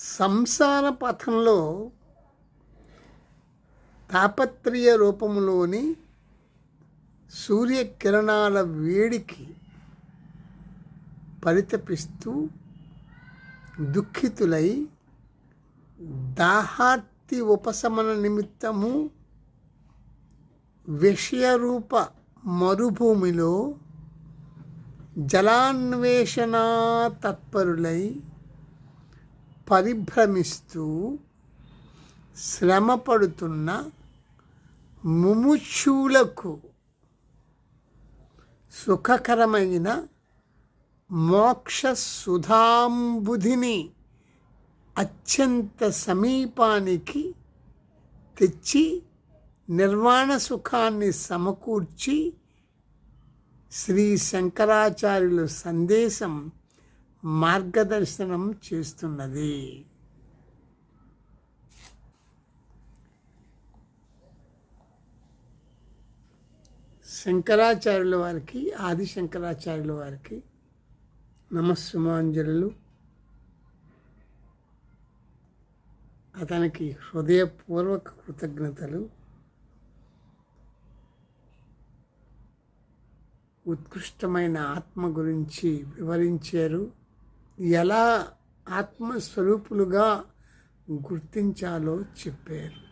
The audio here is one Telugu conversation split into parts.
సంసార పథంలో తాపత్రయ రూపంలోని సూర్యకిరణాల వేడికి పరితపిస్తూ దుఃఖితులై దాహార్తి ఉపశమన నిమిత్తము విషయరూప మరుభూమిలో జలాన్వేషణా తత్పరులై పరిభ్రమిస్తూ శ్రమపడుతున్న ముముక్షువులకు సుఖకరమైన మోక్ష సుధాంబుధిని అత్యంత సమీపానికి తెచ్చి నిర్వాణ సుఖాన్ని సమకూర్చి శ్రీ శంకరాచార్యుల సందేశం మార్గదర్శనం చేస్తున్నది. శంకరాచార్యుల వారికి, ఆది శంకరాచార్యుల వారికి నమస్సుమాంజలు. అతనికి హృదయపూర్వక కృతజ్ఞతలు. ఉత్కృష్టమైన ఆత్మ గురించి వివరించారు. ఎలా ఆత్మస్వరూపులుగా గుర్తించాలో చెప్పారు.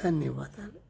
ధన్యవాదాలు.